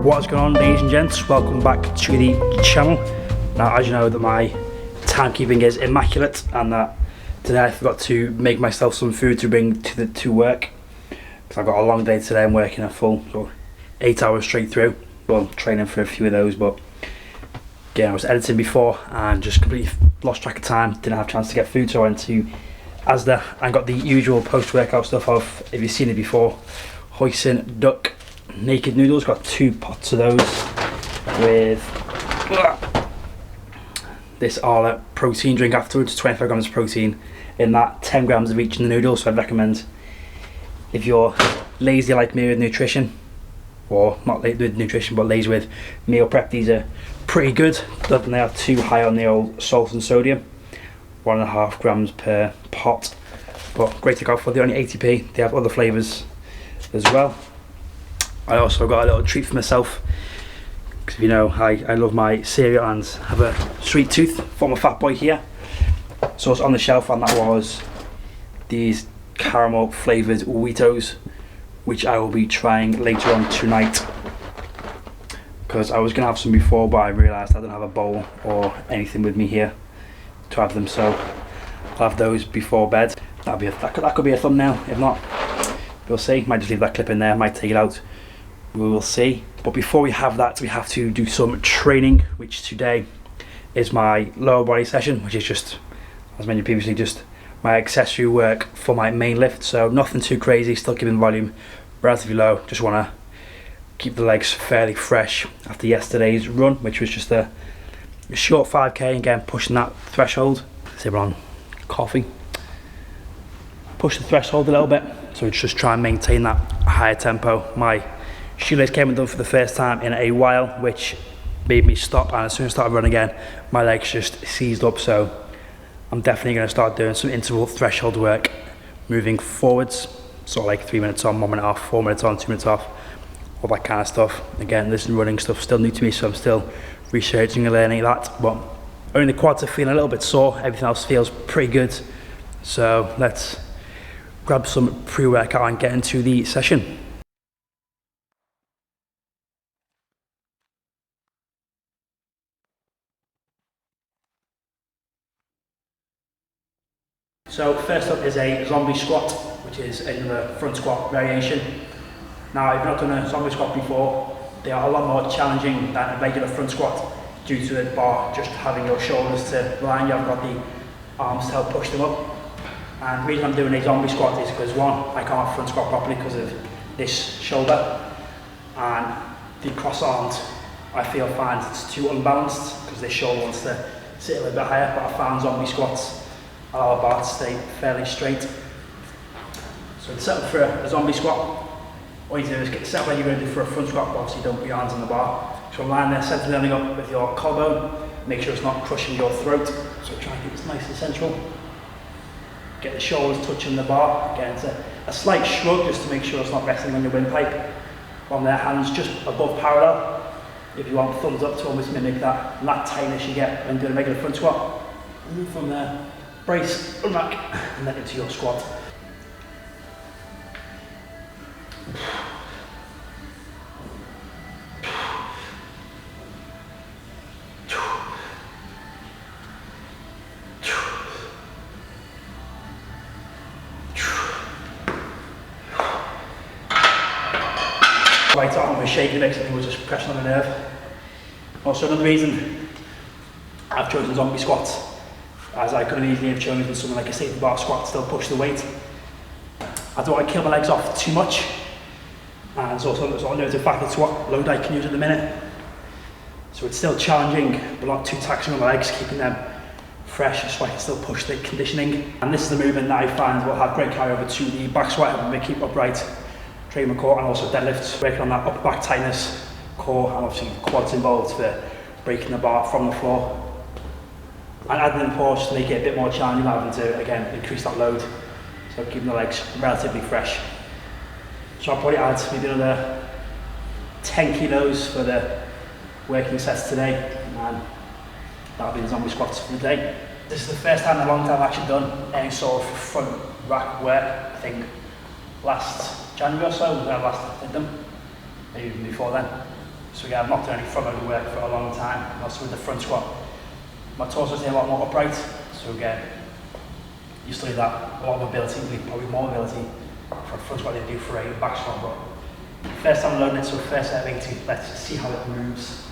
What's going on, ladies and gents? Welcome back to the channel. Now, as you know, that my timekeeping is immaculate, and that today I forgot to make myself some food to bring to work, because I've got a long day today. I'm working a full 8 hours straight through. Well, training for a few of those, but again, I was editing before and just completely lost track of time. Didn't have a chance to get food, so I went to Asda and got the usual post-workout stuff of, if you've seen it before, hoisin duck naked noodles. Got 2 pots of those with this Arla protein drink afterwards, 25 grams of protein in that, 10 grams of each in the noodles. So I'd recommend, if you're lazy like me with nutrition, or not late with nutrition but lazy with meal prep, these are pretty good. Doesn't they are too high on the old salt and sodium, 1.5 grams per pot, but great to go for. They're only 80p. They have other flavours as well. I also got a little treat for myself, because you know I love my cereal and have a sweet tooth. For my fat boy here, so it's on the shelf, and that was these caramel flavoured Weetos, which I will be trying later on tonight, because I was going to have some before, but I realised I don't have a bowl or anything with me here to have them, so I'll have those before bed. That could be a thumbnail. If not, we'll see. Might just leave that clip in there, might take it out, we will see. But before we have that, we have to do some training, which today is my lower body session, which is just, as mentioned previously, just my accessory work for my main lift. So nothing too crazy, still keeping the volume relatively low. Just want to keep the legs fairly fresh after yesterday's run, which was just a short 5k, again pushing that threshold. Sip on coffee, push the threshold a little bit, so just try and maintain that higher tempo. My shoelace came undone for the first time in a while, which made me stop, and as soon as I started running again, my legs just seized up. So I'm definitely going to start doing some interval threshold work moving forwards, sort of like 3 minutes on, 1 minute off, 4 minutes on, 2 minutes off, all that kind of stuff. Again, this running stuff still new to me, so I'm still researching and learning that, but only the quads are feeling a little bit sore. Everything else feels pretty good. So let's grab some pre-workout and get into the session. So first up is a zombie squat, which is another front squat variation. Now, if you've not done a zombie squat before, they are a lot more challenging than a regular front squat, due to the bar just having your shoulders to line. You haven't got the arms to help push them up. And the reason I'm doing a zombie squat is because, one, I can't front squat properly because of this shoulder, and the cross arms I find it's too unbalanced because this shoulder wants to sit a little bit higher. But I found zombie squats allow our bar to stay fairly straight. So to set up for a zombie squat, all you do is get set up like you're going to do for a front squat, but obviously don't put your hands on the bar. So I'm lying there, centre landing up with your collarbone, make sure it's not crushing your throat, so try and keep this nice and central. Get the shoulders touching the bar, again it's a slight shrug just to make sure it's not resting on your windpipe. From there, hands just above parallel. If you want thumbs up to almost mimic that lat tightness you get when doing a regular front squat. And from there, brace, run back, and then into your squat. Right arm was shaking a bit, because I think it was just pressing on the nerve. Also, another reason I've chosen zombie squats, as I could have easily have chosen something like a safety bar squat, still push the weight. I don't want to kill my legs off too much, and it's also known to fact it's what load I can use at the minute. So it's still challenging, but not too taxing on my legs, keeping them fresh so I can still push the conditioning. And this is the movement that I find will have great carryover to the back squat, helping me keep upright, train my core, and also deadlifts, working on that upper back tightness, core, and obviously quads involved for breaking the bar from the floor. And adding in pause to make it a bit more challenging, having to, again, increase that load, so keeping the legs relatively fresh. So I'll probably add maybe another 10 kilos for the working sets today, and that'll be the zombie squats for the day. This is the first time in a long time I've actually done any sort of front rack work. I think last January or so was when I last did them, maybe even before then. So again, I've not done any front loading work for a long time. And also with the front squat, my torso is a lot more upright. So again, you still need that a lot of mobility, probably more mobility for a front squat than you do for a back squat. But first time loading it, so first set of 80, let's see how it moves.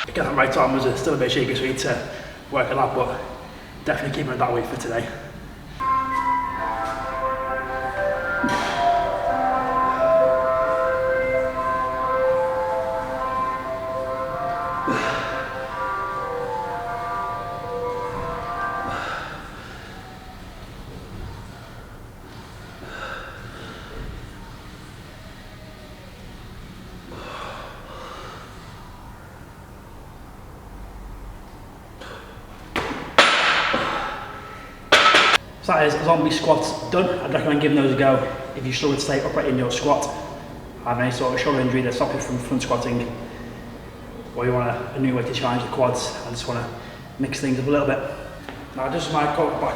Again, that right arm was still a bit shaky, so we need to work on that, but definitely keeping it that way for today. So that is zombie squats done. I'd recommend giving those a go if you struggle to stay upright in your squat, have any sort of shoulder injury that stops you from front squatting, or you want a new way to challenge the quads and just want to mix things up a little bit. Now just as my core at the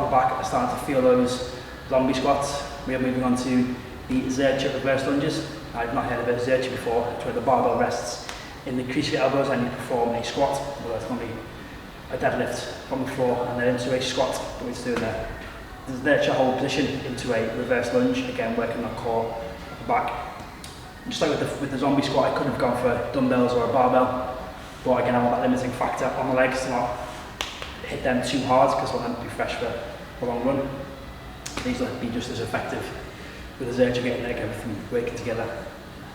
back are starting to feel those zombie squats, we are moving on to the Zercher reverse lunges. I've not heard of Zercher before. It's where the barbell rests in the crease of your elbows and you perform a squat. Well, that's going to be a deadlift from the floor and then into a squat that we're doing there. There's Zercher hold position into a reverse lunge, again working on core at the back. Just like with the zombie squat, I couldn't have gone for dumbbells or a barbell, but again I want that limiting factor on the legs to not hit them too hard because I want them to be fresh for a long run. These will be just as effective with the Zercher getting there, everything working together.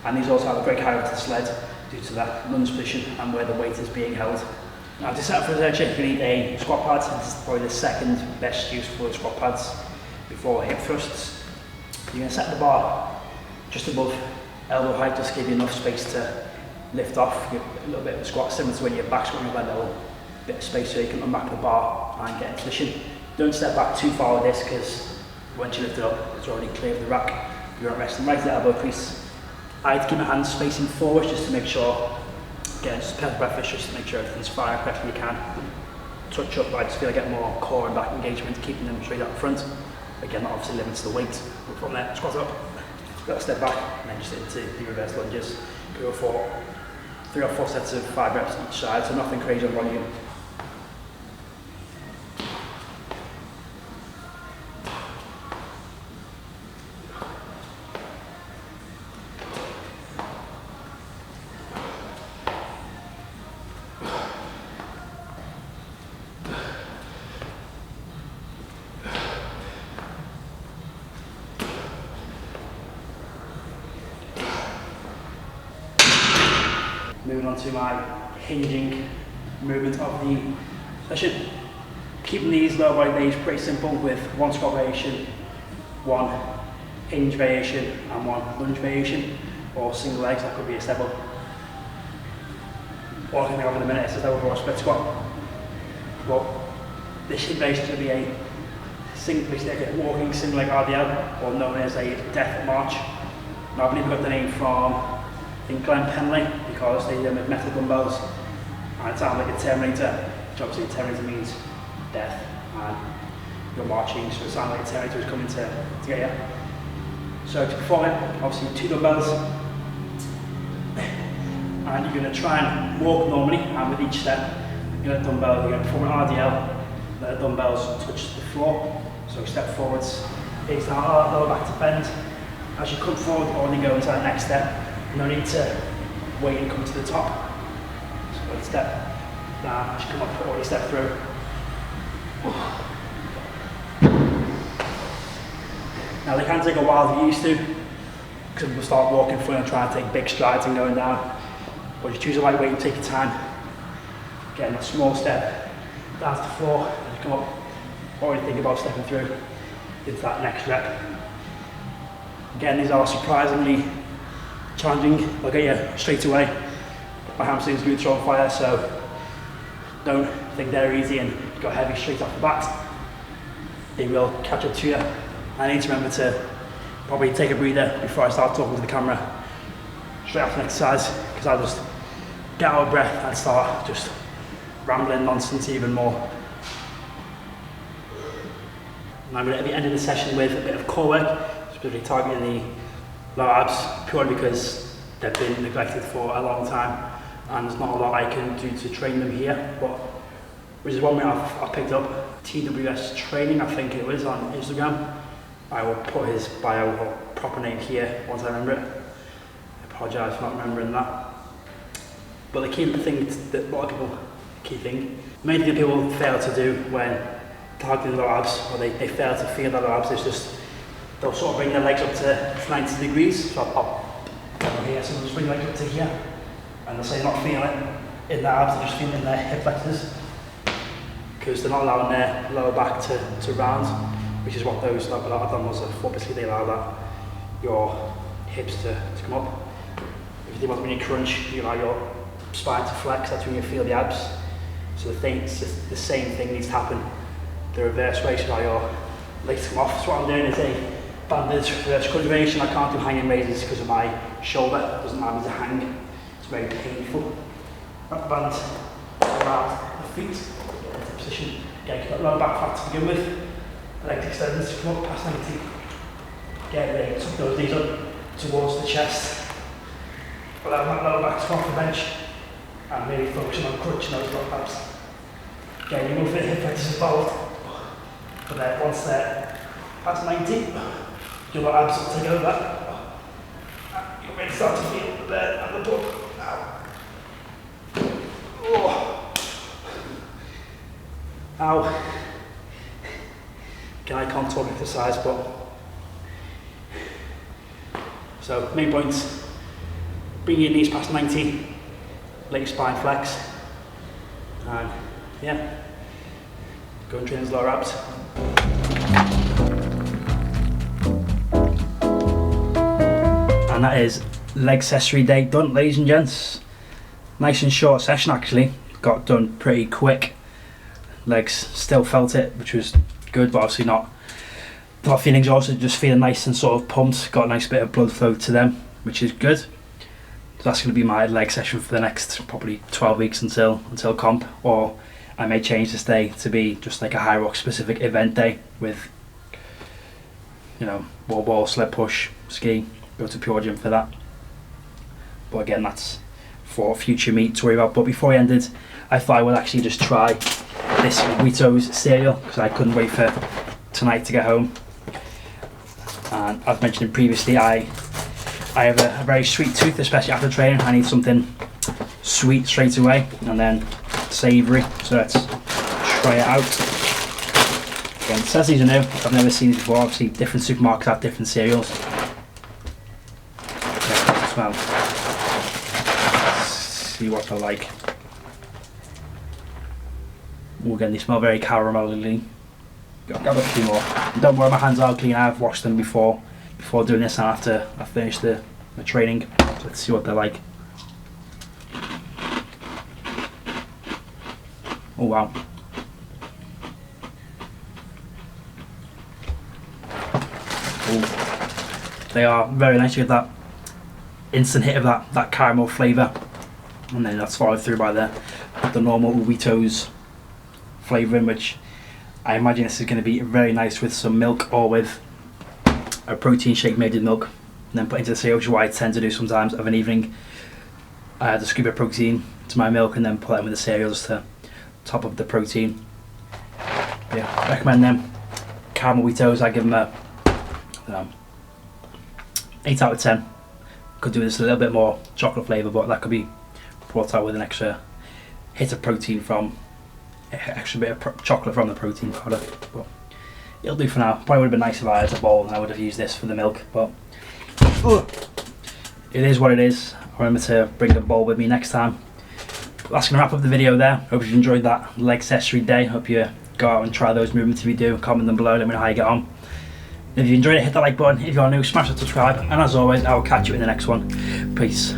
And these also have a great high to the sled due to that lunge position and where the weight is being held. Now to set up for the Zercher, you need a squat pad. This is probably the second best use for the squat pads before hip thrusts. You're going to set the bar just above elbow height, just to give you enough space to lift off. A little bit of a squat, similar to when you're back squatting, with a little bit of space so you can unback the bar and get in position. Don't step back too far with this because once you lift it up, it's already clear of the rack. You're resting right at the elbow crease. I like to keep my hands facing forward just to make sure, again, just perfect breath, just to make sure everything's firing correctly you can. Touch up, I just feel I get more core and back engagement, keeping them straight out front. Again, that obviously limits the weight. But from there, squat up, little step back, and then just into the reverse lunges. Go for 3 or 4 sets of 5 reps each side, so nothing crazy on volume. Moving on to my hinging movement of the session. Keeping these lower body days pretty simple with 1 squat variation, 1 hinge variation and 1 lunge variation, or single legs, that could be a step up. Or I can have in a minute, it's a step up or a split squat. But this hinge variation is going to be a walking single leg RDL, or known as a death march. Now I believe I got the name from Glenn Penley because they did them with metal dumbbells and it sounds like a Terminator, which obviously Terminator means death and you're marching, so it sounds like a Terminator is coming to get you. So to perform it, obviously 2 dumbbells and you're going to try and walk normally, and with each step you're going to perform an RDL, let the dumbbells touch the floor, so step forwards, face down, lower back to bend. As you come forward or then go into that next step, no need to wait and come to the top. So one step down, as you come up, already step through. Now they can take a while to get used to, because people start walking through and trying to take big strides and going down. But you choose a light weight and take your time. Getting a small step down to the floor, as you come up, already think about stepping through into that next rep. Again, these are surprisingly challenging. They'll get you straight away. My hamstrings are going to throw on fire, so don't think they're easy and go heavy straight off the bat, they will catch up to you. I need to remember to probably take a breather before I start talking to the camera straight after an exercise, because I'll just get out of breath and start just rambling nonsense even more. And I'm going to be ending the session with a bit of core work, specifically targeting the lower abs, purely because they've been neglected for a long time and there's not a lot I can do to train them here. But which is one way I've picked up TWS Training, I think it was, on Instagram. I will put his bio or proper name here once I remember it. I apologise for not remembering that. But the key thing that a lot of people, many thing people fail to do when targeting lower abs, or they fail to feel the lower abs, is just they'll sort of bring their legs up to 90 degrees. So I'll pop over here, so they'll just bring their legs up to here, and they'll say they're not feeling it in their abs, they're just feeling their hip flexors, because they're not allowing their lower back to round, which is what those, like a lot of dumbbells are for. Basically, they allow that your hips to come up. If you think about when you crunch, you allow your spine to flex, that's when you feel the abs. So the same thing needs to happen the reverse way, so allow your legs to come off. So what I'm doing is a banded reverse crunch variation. I can't do hanging raises because of my shoulder, it doesn't allow me to hang, it's very painful. Wrap the band around the feet, get into position, get that lower back flat to begin with, leg extends, come up past 90, get ready, tuck those knees up towards the chest, allow that lower back to come off the bench, and really focusing on crunching those lower abs. Again, you will feel hip flexors involved, but then once they're past 90, your lower abs will take over. You'll really start to feel the bed and the butt. Oh. Ow. Again, I can't talk exercise, but so main points: bring your knees past 90, let your spine flex, and yeah, go and train those lower abs. And that is leg accessory day done, ladies and gents. Nice and short session actually, got done pretty quick. Legs still felt it, which was good, but obviously not feeling exhausted, just feeling nice and sort of pumped. Got a nice bit of blood flow to them, which is good. So that's going to be my leg session for the next probably 12 weeks until comp, or I may change this day to be just like a high rock specific event day with, you know, wall ball, sled push, ski, go to pure gym for that. But again, that's for future meet to worry about. But before I ended, I thought I would actually just try this Wheatos cereal, because I couldn't wait for tonight to get home. And as mentioned previously, I have a very sweet tooth, especially after training. I need something sweet straight away and then savoury. So let's try it out. Again, it says these are new. I've never seen these before. Obviously, different supermarkets have different cereals. Okay, smell. Let's see what they're like. Again, they smell very caramelly. Grab a few more. Don't worry, my hands are clean. I've washed them before doing this and after I finished the training. So let's see what they're like. Oh wow. Oh. They are very nice. You get that instant hit of that caramel flavour, and then that's followed through by the normal Wheatos flavouring, which I imagine this is going to be very nice with some milk or with a protein shake made with milk, and then put into the cereal, which is what I tend to do sometimes of an evening. I add a scoop of protein to my milk and then put it with the cereals to top up the protein. Yeah, recommend them. Caramel Wheatos, I give them a 8 out of 10. Could do this a little bit more chocolate flavour, but that could be brought out with an extra hit of protein from extra bit of chocolate from the protein powder. But it'll do for now. Probably would have been nice if I had a bowl and I would have used this for the milk, but it is what it is. I'll remember to bring a bowl with me next time. But that's going to wrap up the video there. Hope you enjoyed that leg accessory day. Hope you go out and try those movements if you do. Comment them below, let me know how you get on. If you enjoyed it, hit that like button. If you are new, smash that subscribe. And as always, I will catch you in the next one. Peace.